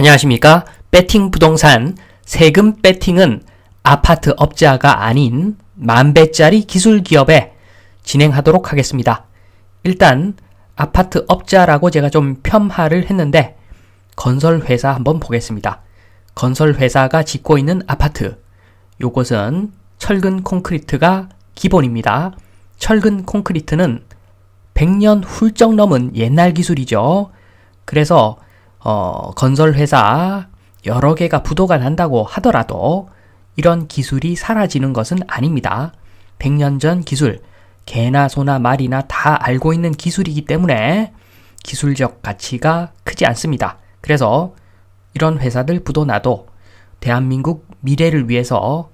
안녕하십니까? 배팅 부동산 세금 배팅은 아파트 업자가 아닌 만배짜리 기술 기업에 진행하도록 하겠습니다. 일단 아파트 업자라고 제가 좀 폄하를 했는데 건설회사 한번 보겠습니다. 건설회사가 짓고 있는 아파트, 요것은 철근 콘크리트가 기본입니다. 철근 콘크리트는 100년 훌쩍 넘은 옛날 기술이죠. 그래서 건설회사 여러 개가 부도가 난다고 하더라도 이런 기술이 사라지는 것은 아닙니다. 100년 전 기술, 개나 소나 말이나 다 알고 있는 기술이기 때문에 기술적 가치가 크지 않습니다. 그래서 이런 회사들 부도 나도 대한민국 미래를 위해서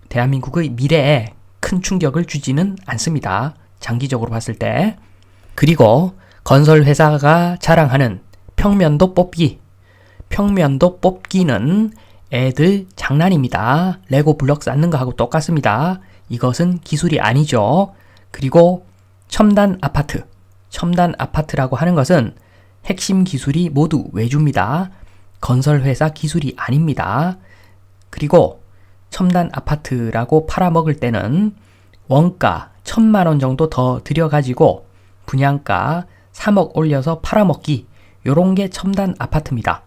대한민국의 미래에 큰 충격을 주지는 않습니다. 장기적으로 봤을 때. 그리고 건설회사가 자랑하는 평면도 뽑기. 평면도 뽑기는 애들 장난입니다. 레고 블럭 쌓는 거하고 똑같습니다. 이것은 기술이 아니죠. 그리고 첨단 아파트. 첨단 아파트라고 하는 것은 핵심 기술이 모두 외주입니다. 건설회사 기술이 아닙니다. 그리고 첨단 아파트라고 팔아먹을 때는 원가 1,000만 원 정도 더 들여가지고 분양가 3억 올려서 팔아먹기, 요런 게 첨단 아파트입니다.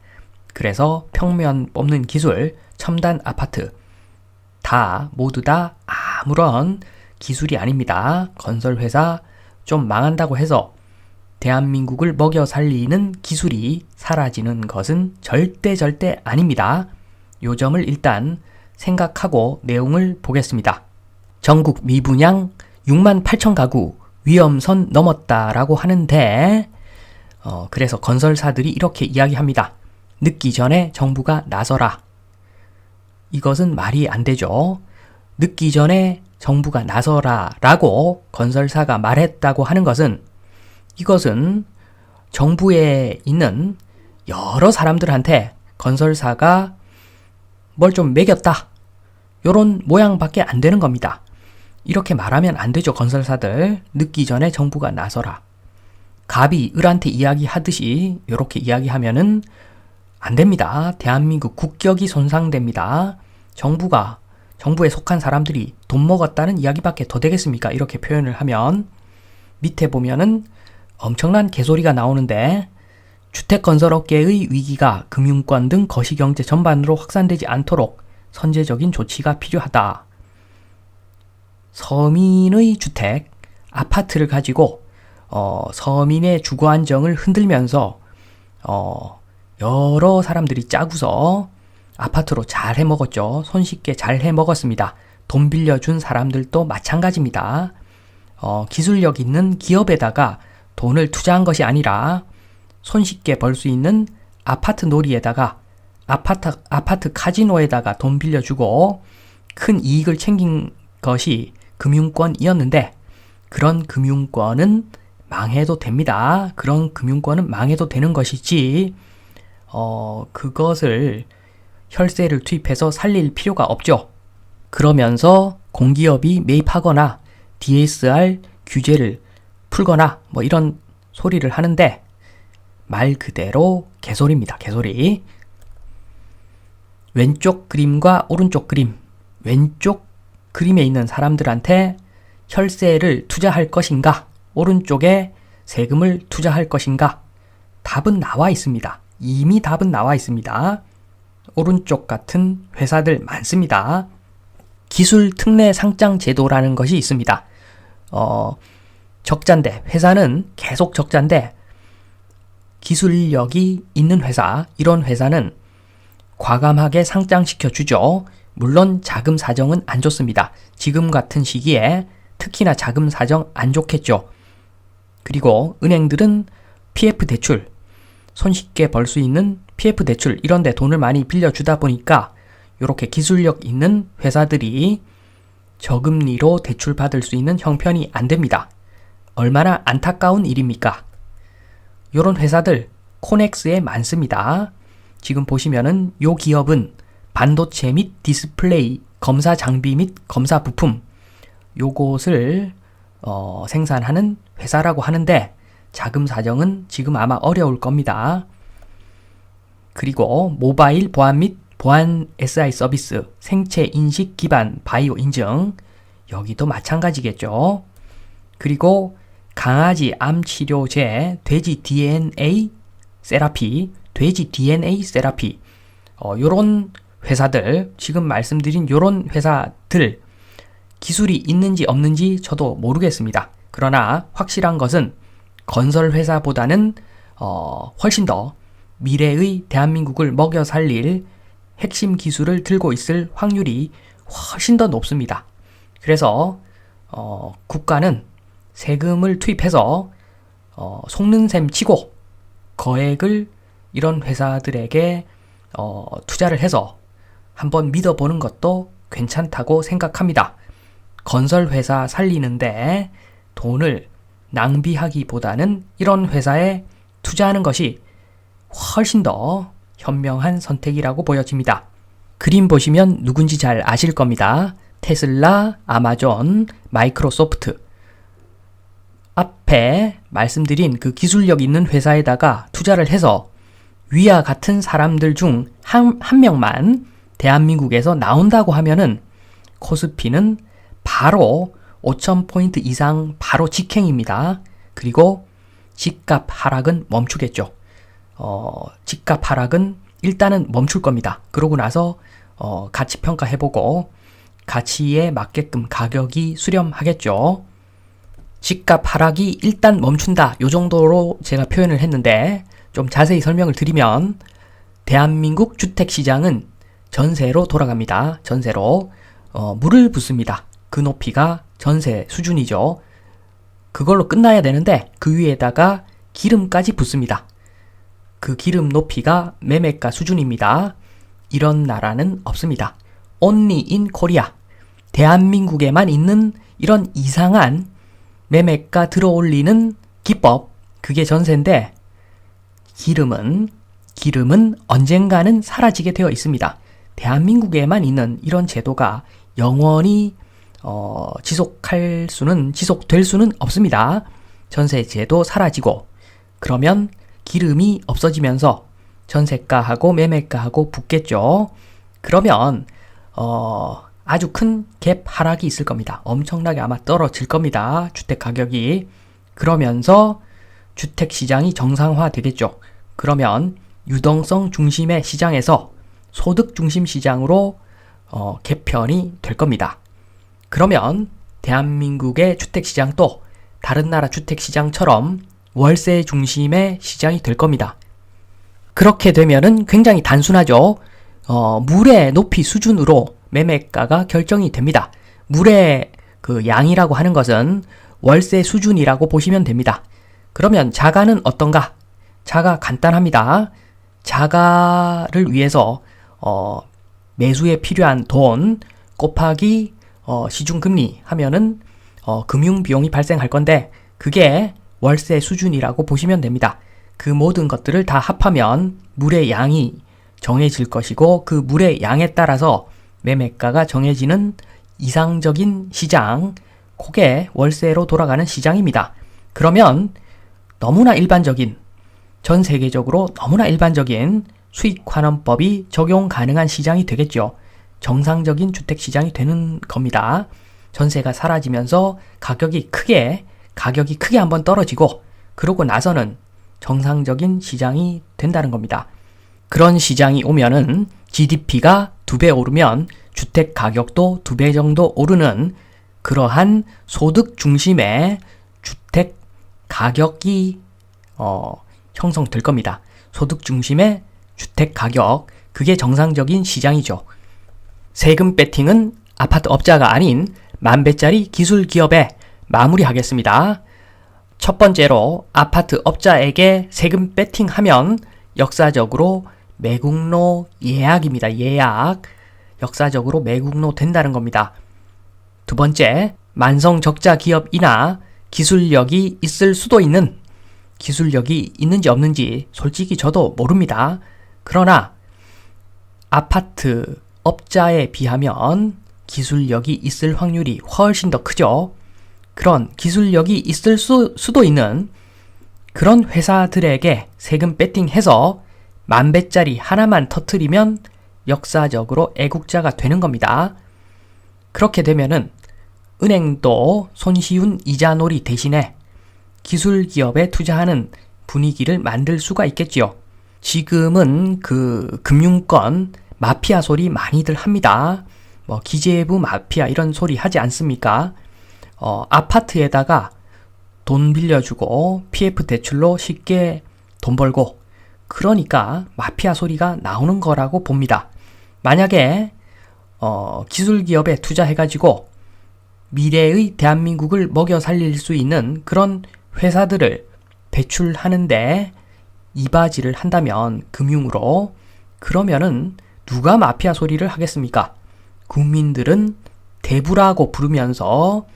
그래서 평면 뽑는 기술, 첨단 아파트 모두 다 아무런 기술이 아닙니다. 건설회사 좀 망한다고 해서 대한민국을 먹여 살리는 기술이 사라지는 것은 절대 아닙니다. 요 점을 일단 생각하고 내용을 보겠습니다. 전국 미분양 6만 8천 가구 위험선 넘었다라고 하는데 그래서 건설사들이 이렇게 이야기합니다. 늦기 전에 정부가 나서라. 이것은 말이 안 되죠. 늦기 전에 정부가 나서라 라고 건설사가 말했다고 하는 것은, 이것은 정부에 있는 여러 사람들한테 건설사가 뭘 좀 매겼다, 요런 모양밖에 안 되는 겁니다. 이렇게 말하면 안 되죠. 건설사들 늦기 전에 정부가 나서라. 갑이 을한테 이야기하듯이 이렇게 이야기하면은 안 됩니다. 대한민국 국격이 손상됩니다. 정부에 속한 사람들이 돈 먹었다는 이야기밖에 더 되겠습니까? 이렇게 표현을 하면. 밑에 보면은 엄청난 개소리가 나오는데, 주택건설업계의 위기가 금융권 등 거시경제 전반으로 확산되지 않도록 선제적인 조치가 필요하다. 서민의 주택, 아파트를 가지고 서민의 주거 안정을 흔들면서 여러 사람들이 짜고서 아파트로 잘 해먹었죠. 손쉽게 잘 해먹었습니다. 돈 빌려준 사람들도 마찬가지입니다. 기술력 있는 기업에다가 돈을 투자한 것이 아니라 손쉽게 벌 수 있는 아파트 놀이에다가 아파트 카지노에다가 돈 빌려주고 큰 이익을 챙긴 것이 금융권이었는데, 그런 금융권은 망해도 됩니다. 그런 금융권은 망해도 되는 것이지 그것을 혈세를 투입해서 살릴 필요가 없죠. 그러면서 공기업이 매입하거나 DSR 규제를 풀거나 뭐 이런 소리를 하는데, 말 그대로 개소리입니다. 개소리. 왼쪽 그림과 오른쪽 그림, 왼쪽 그림에 있는 사람들한테 혈세를 투자할 것인가, 오른쪽에 세금을 투자할 것인가, 답은 나와 있습니다. 이미 답은 나와 있습니다. 오른쪽 같은 회사들 많습니다. 기술 특례 상장 제도라는 것이 있습니다. 적자인데, 회사는 계속 적자인데 기술력이 있는 회사, 이런 회사는 과감하게 상장시켜 주죠. 물론 자금 사정은 안 좋습니다. 지금 같은 시기에 특히나 자금 사정 안 좋겠죠. 그리고 은행들은 PF 대출, 손쉽게 벌 수 있는 PF 대출, 이런 데 돈을 많이 빌려주다 보니까 이렇게 기술력 있는 회사들이 저금리로 대출 받을 수 있는 형편이 안 됩니다. 얼마나 안타까운 일입니까? 이런 회사들 코넥스에 많습니다. 지금 보시면은 요 기업은 반도체 및 디스플레이, 검사 장비 및 검사 부품, 요것을 생산하는 회사라고 하는데 자금 사정은 지금 아마 어려울 겁니다. 그리고 모바일 보안 및 보안 SI 서비스, 생체 인식 기반 바이오 인증, 여기도 마찬가지겠죠. 그리고 강아지 암 치료제, 돼지 DNA 세라피, 요런 회사들, 지금 말씀드린 요런 회사들 기술이 있는지 없는지 저도 모르겠습니다. 그러나 확실한 것은 건설 회사보다는 훨씬 더 미래의 대한민국을 먹여 살릴 핵심 기술을 들고 있을 확률이 훨씬 더 높습니다. 그래서 국가는 세금을 투입해서 속는 셈 치고 거액을 이런 회사들에게 투자를 해서 한번 믿어보는 것도 괜찮다고 생각합니다. 건설 회사 살리는데 돈을 낭비하기보다는 이런 회사에 투자하는 것이 훨씬 더 현명한 선택이라고 보여집니다. 그림 보시면 누군지 잘 아실 겁니다. 테슬라, 아마존, 마이크로소프트. 앞에 말씀드린 그 기술력 있는 회사에다가 투자를 해서 위와 같은 사람들 중 한 명만 대한민국에서 나온다고 하면은 코스피는 바로 5,000포인트 이상 바로 직행입니다. 그리고 집값 하락은 멈추겠죠. 집값 하락은 일단은 멈출 겁니다. 그러고 나서 가치 평가해보고 가치에 맞게끔 가격이 수렴하겠죠. 집값 하락이 일단 멈춘다. 요 정도로 제가 표현을 했는데 좀 자세히 설명을 드리면 대한민국 주택시장은 전세로 돌아갑니다. 전세로 물을 붓습니다. 그 높이가 전세 수준이죠. 그걸로 끝나야 되는데 그 위에다가 기름까지 붓습니다. 그 기름 높이가 매매가 수준입니다. 이런 나라는 없습니다. Only in Korea. 대한민국에만 있는 이런 이상한 매매가 들어올리는 기법, 그게 전세인데 기름은 언젠가는 사라지게 되어 있습니다. 대한민국에만 있는 이런 제도가 영원히 지속될 수는 없습니다. 전세제도 사라지고 그러면 기름이 없어지면서 전세가하고 매매가하고 붙겠죠. 그러면 아주 큰 갭 하락이 있을 겁니다. 엄청나게 아마 떨어질 겁니다. 주택 가격이. 그러면서 주택 시장이 정상화 되겠죠. 그러면 유동성 중심의 시장에서 소득 중심 시장으로 개편이 될 겁니다. 그러면 대한민국의 주택 시장도 다른 나라 주택 시장처럼 월세 중심의 시장이 될 겁니다. 그렇게 되면은 굉장히 단순하죠. 물의 높이 수준으로 매매가가 결정이 됩니다. 물의 그 양이라고 하는 것은 월세 수준이라고 보시면 됩니다. 그러면 자가는 어떤가? 자가 간단합니다. 자가를 위해서 매수에 필요한 돈 곱하기 시중금리 하면은 금융비용이 발생할 건데 그게 월세 수준이라고 보시면 됩니다. 그 모든 것들을 다 합하면 물의 양이 정해질 것이고 그 물의 양에 따라서 매매가가 정해지는 이상적인 시장, 그게 월세로 돌아가는 시장입니다. 그러면 너무나 일반적인, 전 세계적으로 너무나 일반적인 수익환원법이 적용 가능한 시장이 되겠죠. 정상적인 주택시장이 되는 겁니다. 전세가 사라지면서 가격이 크게 한번 떨어지고 그러고 나서는 정상적인 시장이 된다는 겁니다. 그런 시장이 오면은 GDP가 2배 오르면 주택 가격도 2배 정도 오르는 그러한 소득 중심의 주택 가격이 형성될 겁니다. 소득 중심의 주택 가격, 그게 정상적인 시장이죠. 세금 배팅은 아파트 업자가 아닌 만배짜리 기술 기업에 마무리하겠습니다. 첫 번째로 아파트 업자에게 세금 배팅하면 역사적으로 매국노 예약입니다. 예약. 역사적으로 매국노 된다는 겁니다. 두 번째, 만성 적자 기업이나 기술력이 있을 수도 있는, 기술력이 있는지 없는지 솔직히 저도 모릅니다. 그러나 아파트 업자에 비하면 기술력이 있을 확률이 훨씬 더 크죠. 그런 기술력이 있을 수도 있는 그런 회사들에게 세금 배팅해서 10,000배짜리 하나만 터트리면 역사적으로 애국자가 되는 겁니다. 그렇게 되면은 은행도 손쉬운 이자놀이 대신에 기술기업에 투자하는 분위기를 만들 수가 있겠지요. 지금은 그 금융권 마피아 소리 많이들 합니다. 뭐 기재부 마피아 이런 소리 하지 않습니까? 아파트에다가 돈 빌려주고 PF 대출로 쉽게 돈 벌고, 그러니까 마피아 소리가 나오는 거라고 봅니다. 만약에 기술기업에 투자해가지고 미래의 대한민국을 먹여 살릴 수 있는 그런 회사들을 배출하는데 이바지를 한다면 금융으로, 그러면은 누가 마피아 소리를 하겠습니까? 국민들은 대부라고 부르면서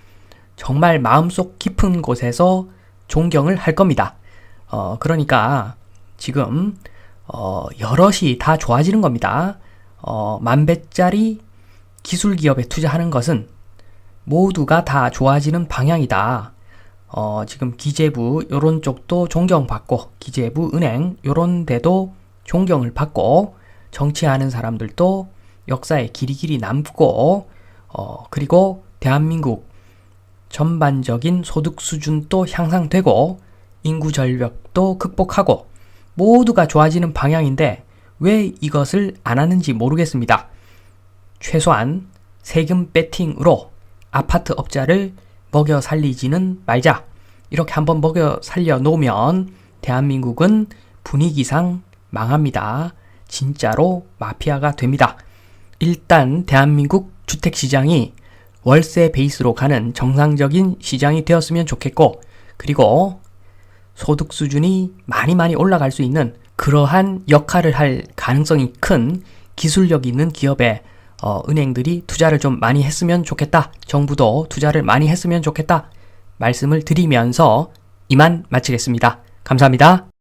정말 마음속 깊은 곳에서 존경을 할 겁니다. 그러니까 지금 여럿이 다 좋아지는 겁니다. 10,000배짜리 기술기업에 투자하는 것은 모두가 다 좋아지는 방향이다. 지금 기재부 요런 쪽도 존경받고, 기재부, 은행 요런 데도 존경을 받고, 정치하는 사람들도 역사에 길이길이 남고, 그리고 대한민국 전반적인 소득 수준도 향상되고, 인구 절벽도 극복하고, 모두가 좋아지는 방향인데 왜 이것을 안 하는지 모르겠습니다. 최소한 세금 배팅으로 아파트 업자를 먹여 살리지는 말자. 이렇게 한번 먹여 살려 놓으면 대한민국은 분위기상 망합니다. 진짜로 마피아가 됩니다. 일단 대한민국 주택시장이 월세 베이스로 가는 정상적인 시장이 되었으면 좋겠고, 그리고 소득 수준이 많이 올라갈 수 있는 그러한 역할을 할 가능성이 큰 기술력 있는 기업에 은행들이 투자를 좀 많이 했으면 좋겠다. 정부도 투자를 많이 했으면 좋겠다. 말씀을 드리면서 이만 마치겠습니다. 감사합니다.